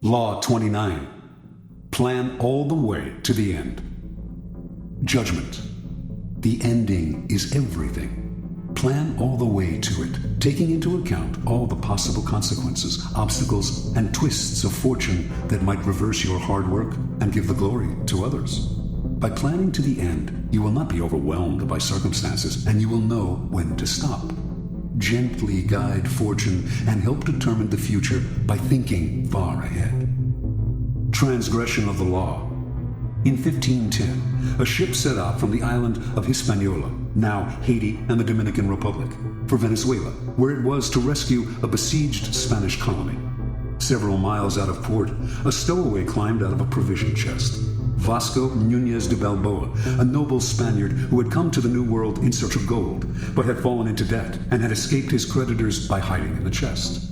Law 29. Plan all the way to the end. Judgment. The ending is everything. Plan all the way to it, taking into account all the possible consequences, obstacles, and twists of fortune that might reverse your hard work and give the glory to others. By planning to the end, you will not be overwhelmed by circumstances, and you will know when to stop. Gently guide fortune and help determine the future by thinking far ahead. Transgression of the law. In 1510, a ship set out from the island of Hispaniola, now Haiti and the Dominican Republic, for Venezuela, where it was to rescue a besieged Spanish colony. Several miles out of port, a stowaway climbed out of a provision chest. Vasco Núñez de Balboa, a noble Spaniard who had come to the New World in search of gold, but had fallen into debt and had escaped his creditors by hiding in the chest.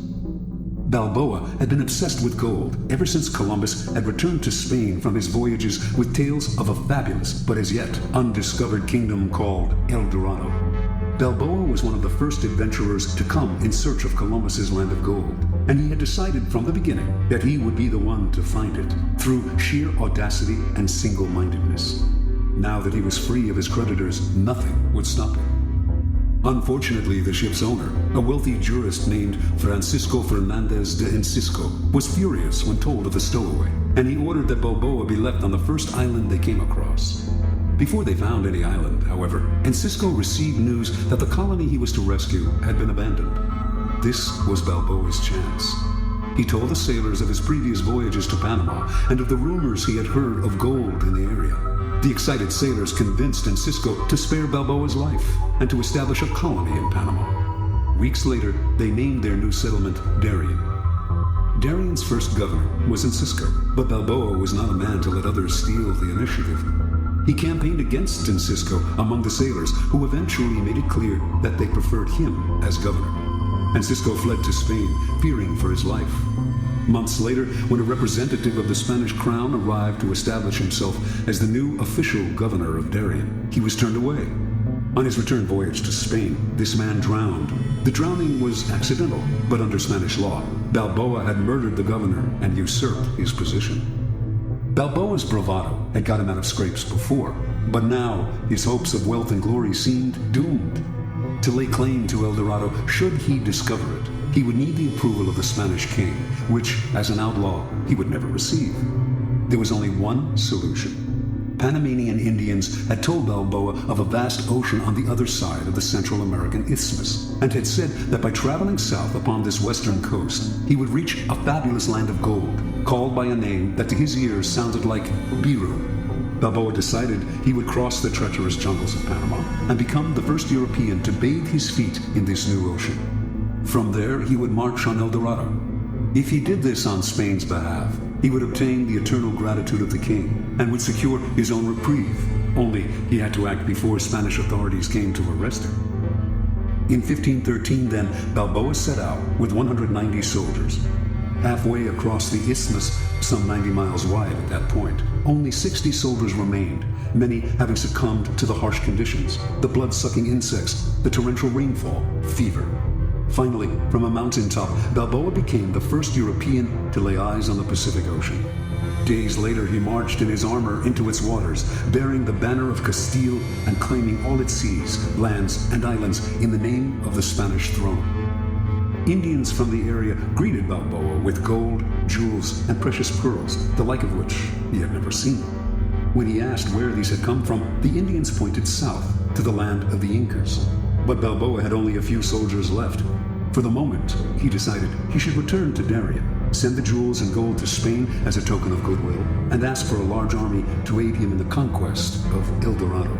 Balboa had been obsessed with gold ever since Columbus had returned to Spain from his voyages with tales of a fabulous but as yet undiscovered kingdom called El Dorado. Balboa was one of the first adventurers to come in search of Columbus's land of gold, and he had decided from the beginning that he would be the one to find it through sheer audacity and single-mindedness. Now that he was free of his creditors, nothing would stop him. Unfortunately, the ship's owner, a wealthy jurist named Francisco Fernandez de Encisco, was furious when told of the stowaway, and he ordered that Balboa be left on the first island they came across. Before they found any island, however, Encisco received news that the colony he was to rescue had been abandoned. This was Balboa's chance. He told the sailors of his previous voyages to Panama and of the rumors he had heard of gold in the area. The excited sailors convinced Encisco to spare Balboa's life and to establish a colony in Panama. Weeks later, they named their new settlement Darien. Darien's first governor was Encisco, but Balboa was not a man to let others steal the initiative. He campaigned against Encisco among the sailors, who eventually made it clear that they preferred him as governor. Encisco fled to Spain, fearing for his life. Months later, when a representative of the Spanish crown arrived to establish himself as the new official governor of Darien, he was turned away. On his return voyage to Spain, this man drowned. The drowning was accidental, but under Spanish law, Balboa had murdered the governor and usurped his position. Balboa's bravado had got him out of scrapes before, but now his hopes of wealth and glory seemed doomed. To lay claim to El Dorado, should he discover it, he would need the approval of the Spanish king, which, as an outlaw, he would never receive. There was only one solution. Panamanian Indians had told Balboa of a vast ocean on the other side of the Central American Isthmus, and had said that by traveling south upon this western coast, he would reach a fabulous land of gold, called by a name that to his ears sounded like Biru. Balboa decided he would cross the treacherous jungles of Panama and become the first European to bathe his feet in this new ocean. From there, he would march on El Dorado. If he did this on Spain's behalf, he would obtain the eternal gratitude of the king and would secure his own reprieve, only he had to act before Spanish authorities came to arrest him. In 1513, then, Balboa set out with 190 soldiers. Halfway across the isthmus, some 90 miles wide at that point, only 60 soldiers remained, many having succumbed to the harsh conditions, the blood-sucking insects, the torrential rainfall, fever. Finally, from a mountaintop, Balboa became the first European to lay eyes on the Pacific Ocean. Days later, he marched in his armor into its waters, bearing the banner of Castile and claiming all its seas, lands, and islands in the name of the Spanish throne. Indians from the area greeted Balboa with gold, jewels, and precious pearls, the like of which he had never seen. When he asked where these had come from, the Indians pointed south to the land of the Incas. But Balboa had only a few soldiers left. For the moment, he decided he should return to Darien, send the jewels and gold to Spain as a token of goodwill, and ask for a large army to aid him in the conquest of El Dorado.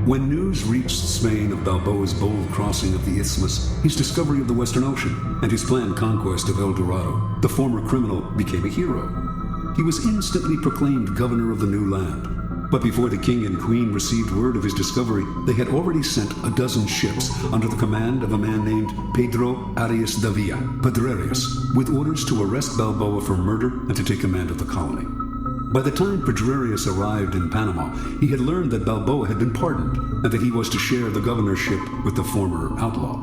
When news reached Spain of Balboa's bold crossing of the isthmus, his discovery of the Western Ocean, and his planned conquest of El Dorado, the former criminal became a hero. He was instantly proclaimed governor of the new land. But before the king and queen received word of his discovery, they had already sent a dozen ships under the command of a man named Pedro Arias Davila, Pedrerius, with orders to arrest Balboa for murder and to take command of the colony. By the time Pedrerius arrived in Panama, he had learned that Balboa had been pardoned and that he was to share the governorship with the former outlaw.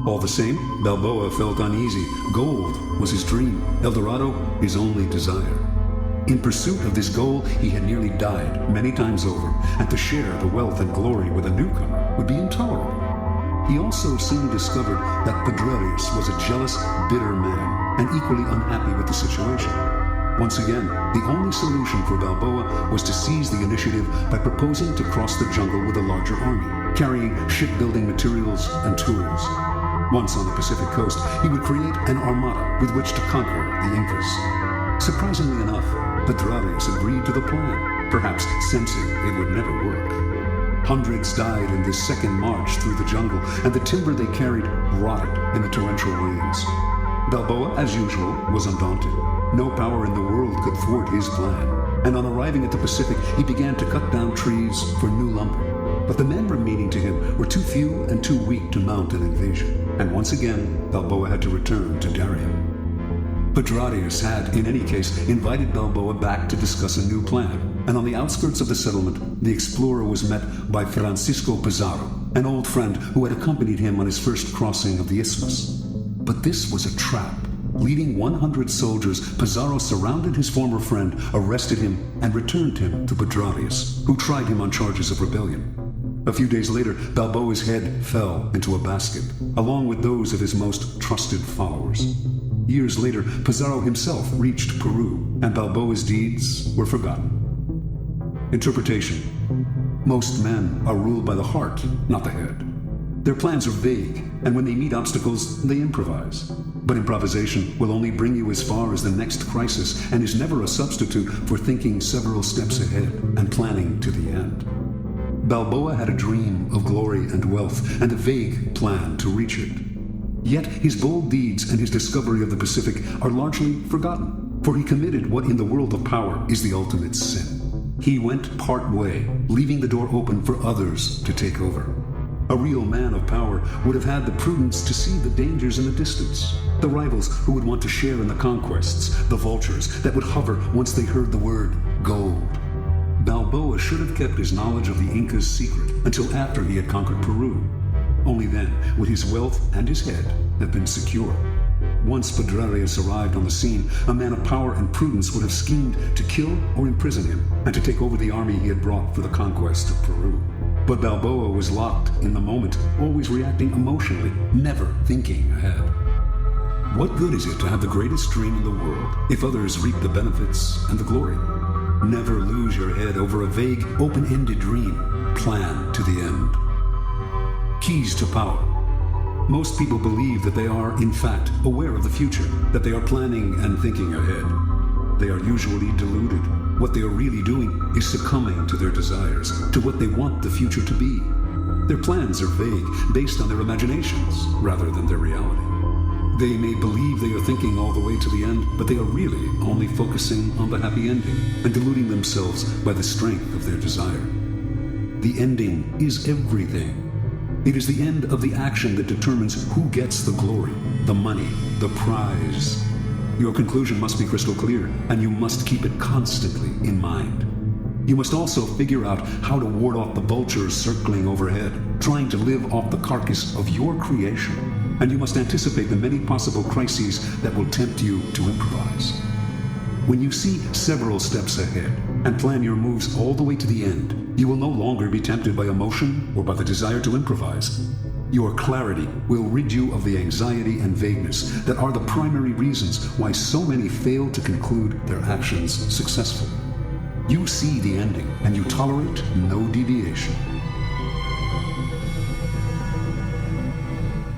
All the same, Balboa felt uneasy. Gold was his dream, El Dorado his only desire. In pursuit of this goal, he had nearly died many times over, and to share the wealth and glory with a newcomer would be intolerable. He also soon discovered that Pedrarius was a jealous, bitter man, and equally unhappy with the situation. Once again, the only solution for Balboa was to seize the initiative by proposing to cross the jungle with a larger army, carrying shipbuilding materials and tools. Once on the Pacific coast, he would create an armada with which to conquer the Incas. Surprisingly enough, Pedrarius agreed to the plan, perhaps sensing it would never work. Hundreds died in this second march through the jungle, and the timber they carried rotted in the torrential rains. Balboa, as usual, was undaunted. No power in the world could thwart his plan, and on arriving at the Pacific, he began to cut down trees for new lumber. But the men remaining to him were too few and too weak to mount an invasion, and once again, Balboa had to return to Darien. Pedrarius had, in any case, invited Balboa back to discuss a new plan, and on the outskirts of the settlement, the explorer was met by Francisco Pizarro, an old friend who had accompanied him on his first crossing of the isthmus. But this was a trap. Leading 100 soldiers, Pizarro surrounded his former friend, arrested him, and returned him to Pedrarius, who tried him on charges of rebellion. A few days later, Balboa's head fell into a basket, along with those of his most trusted followers. Years later, Pizarro himself reached Peru, and Balboa's deeds were forgotten. Interpretation. Most men are ruled by the heart, not the head. Their plans are vague, and when they meet obstacles, they improvise. But improvisation will only bring you as far as the next crisis, and is never a substitute for thinking several steps ahead and planning to the end. Balboa had a dream of glory and wealth, and a vague plan to reach it. Yet his bold deeds and his discovery of the Pacific are largely forgotten, for he committed what in the world of power is the ultimate sin. He went part way, leaving the door open for others to take over. A real man of power would have had the prudence to see the dangers in the distance, the rivals who would want to share in the conquests, the vultures that would hover once they heard the word gold. Balboa should have kept his knowledge of the Incas secret until after he had conquered Peru. Only then would his wealth and his head have been secure. Once Pedrarius arrived on the scene, a man of power and prudence would have schemed to kill or imprison him, and to take over the army he had brought for the conquest of Peru. But Balboa was locked in the moment, always reacting emotionally, never thinking ahead. What good is it to have the greatest dream in the world if others reap the benefits and the glory? Never lose your head over a vague, open-ended dream. Plan to the end. Keys to power. Most people believe that they are, in fact, aware of the future, that they are planning and thinking ahead. They are usually deluded. What they are really doing is succumbing to their desires, to what they want the future to be. Their plans are vague, based on their imaginations, rather than their reality. They may believe they are thinking all the way to the end, but they are really only focusing on the happy ending and deluding themselves by the strength of their desire. The ending is everything. It is the end of the action that determines who gets the glory, the money, the prize. Your conclusion must be crystal clear, and you must keep it constantly in mind. You must also figure out how to ward off the vultures circling overhead, trying to live off the carcass of your creation. And you must anticipate the many possible crises that will tempt you to improvise. When you see several steps ahead and plan your moves all the way to the end, you will no longer be tempted by emotion or by the desire to improvise. Your clarity will rid you of the anxiety and vagueness that are the primary reasons why so many fail to conclude their actions successfully. You see the ending and you tolerate no deviation.